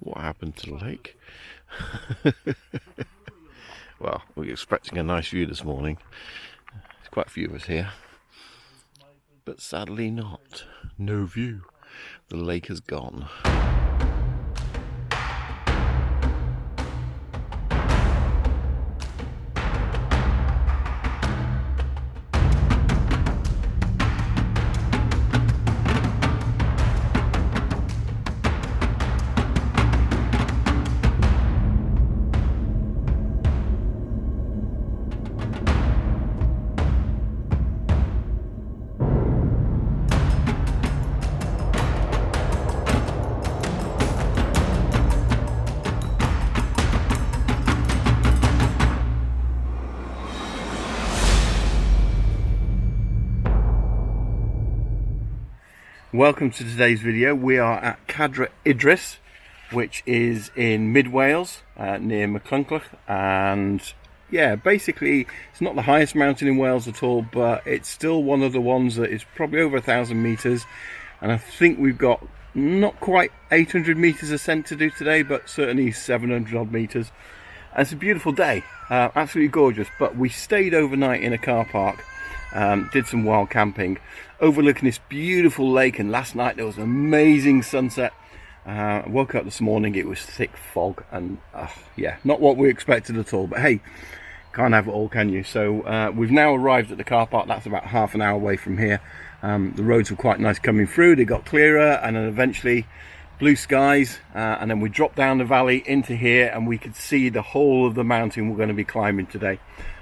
What happened to the lake? Well, we were expecting a nice view this morning. There's quite a few of us here. But sadly not. No view. The lake has gone. Welcome to today's video. We are at Cadair, Idris, which is in mid Wales, near McClunchloch, and yeah, basically it's not the highest mountain in Wales at all, but it's still one of the ones that is probably over 1,000 meters, and I think we've got not quite 800 meters ascent to do today, but certainly 700 odd meters. And it's a beautiful day, absolutely gorgeous. But we stayed overnight in a car park. Did some wild camping overlooking this beautiful lake, and last night there was an amazing sunset. I woke up this morning, it was thick fog, and yeah, not what we expected at all, but hey, can't have it all, can you? So we've now arrived at the car park. That's about half an hour away from here. The roads were quite nice coming through, they got clearer, and then eventually blue skies, and then we dropped down the valley into here, and we could see the whole of the mountain we're going to be climbing today.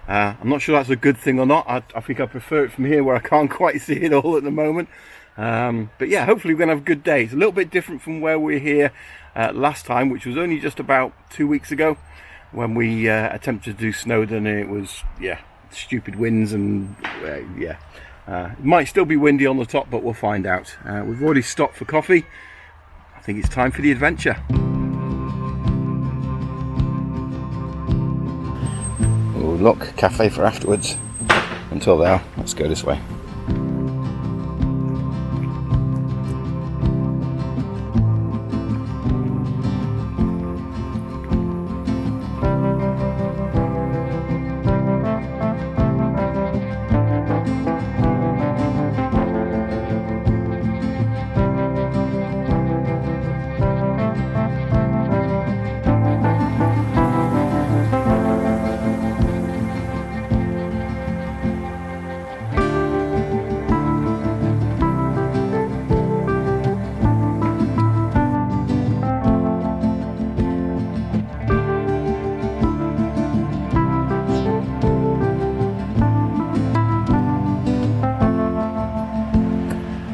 I'm not sure that's a good thing or not. I think I prefer it from here where I can't quite see it all at the moment. But yeah, hopefully we're going to have a good day. It's a little bit different from where we were here last time, which was only just about 2 weeks ago when we attempted to do Snowdon, and it was, yeah, stupid winds, and yeah. It might still be windy on the top, but we'll find out. We've already stopped for coffee. I think it's time for the adventure. Oh look, cafe for afterwards. Until there, let's go this way.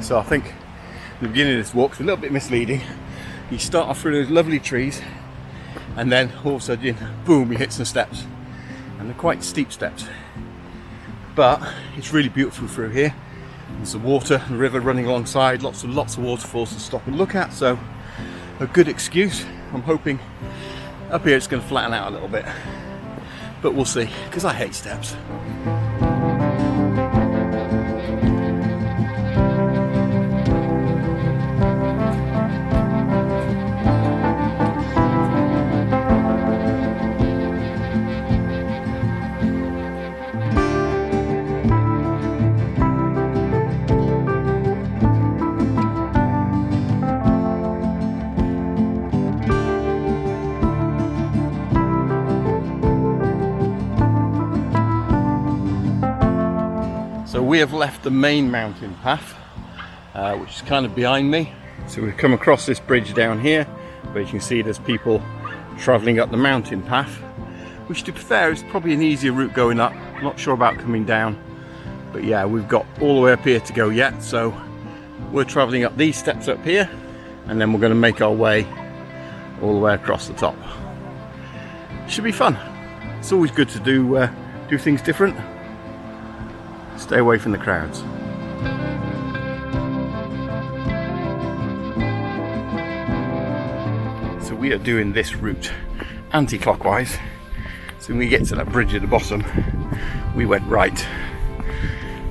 So I think the beginning of this walk's a little bit misleading. You start off through those lovely trees, and then all of a sudden, boom, you hit some steps, and they're quite steep steps. But it's really beautiful through here. There's the water, the river running alongside, lots of waterfalls to stop and look at. So a good excuse. I'm hoping up here it's going to flatten out a little bit, but we'll see, because I hate steps. So we have left the main mountain path, which is kind of behind me. So we've come across this bridge down here, where you can see there's people travelling up the mountain path, which, to be fair, is probably an easier route going up. Not sure about coming down, but yeah, we've got all the way up here to go yet. So we're travelling up these steps up here, and then we're going to make our way all the way across the top. Should be fun. It's always good to do things different. Stay away from the crowds. So we are doing this route anti-clockwise. So when we get to that bridge at the bottom, we went right.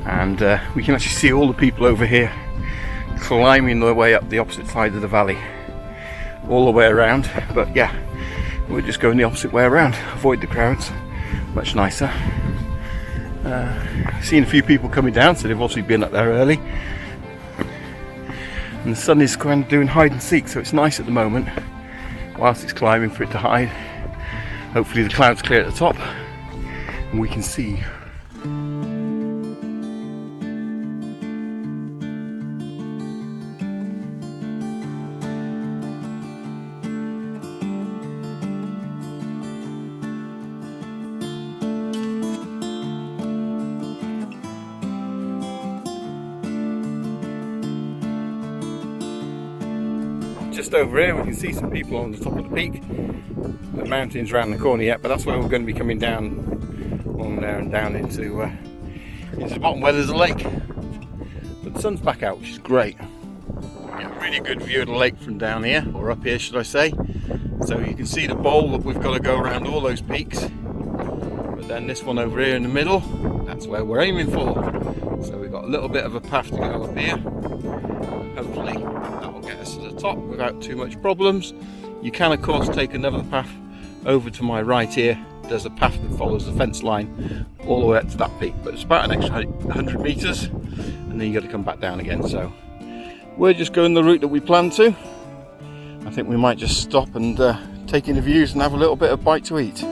And we can actually see all the people over here climbing the way up the opposite side of the valley, all the way around. But yeah, we're just going the opposite way around, avoid the crowds, much nicer. Seen a few people coming down, so they've obviously been up there early. And the sun is kind of doing hide and seek, so it's nice at the moment whilst it's climbing for it to hide. Hopefully the clouds clear at the top and we can see. Just over here we can see some people on the top of the peak. The mountain's around the corner yet, but that's where we're going to be coming down along there and down into the bottom where there's a lake. But the sun's back out, which is great. Yeah, really good view of the lake from down here, or up here should I say. So you can see the bowl that we've got to go around all those peaks. But then this one over here in the middle, that's where we're aiming for. So we've got a little bit of a path to go up here. Hopefully that will get us to the top without too much problems. You can of course take another path over to my right here. There's a path that follows the fence line all the way up to that peak, but it's about an extra 100 meters and then you got to come back down again. So we're just going the route that we planned to. I think we might just stop and take in the views and have a little bit of bite to eat.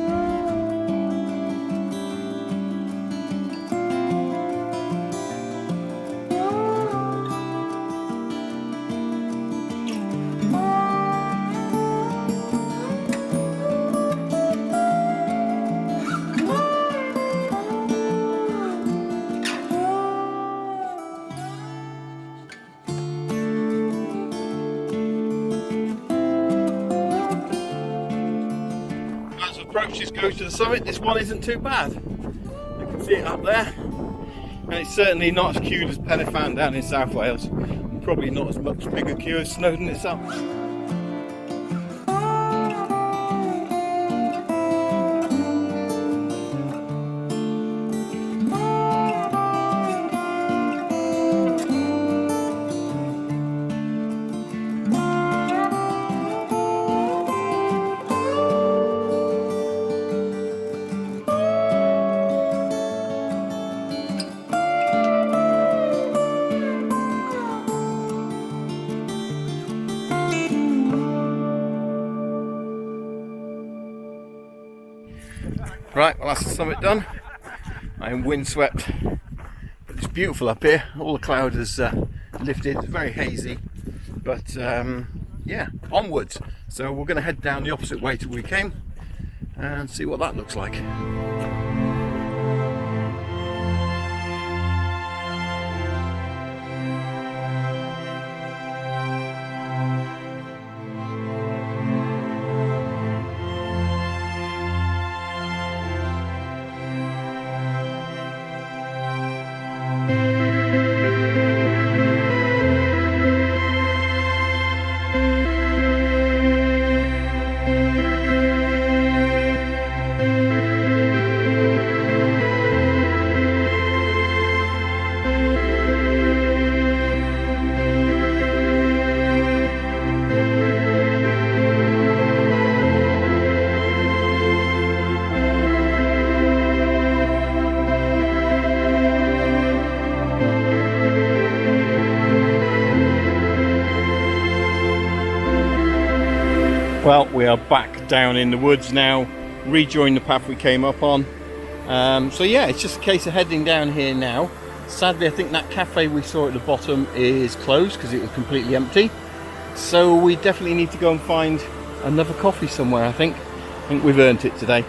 Approaches go to the summit, this one isn't too bad. You can see it up there, and it's certainly not as queued as Penifan down in South Wales, and probably not as much bigger queue as Snowdon itself. Right, well that's the summit done. I am windswept, but it's beautiful up here. All the cloud has lifted, it's very hazy, but yeah, onwards. So we're going to head down the opposite way to where we came and see what that looks like. Well, we are back down in the woods now, rejoined the path we came up on. So yeah, it's just a case of heading down here now. Sadly, I think that cafe we saw at the bottom is closed because it was completely empty. So we definitely need to go and find another coffee somewhere, I think. I think we've earned it today.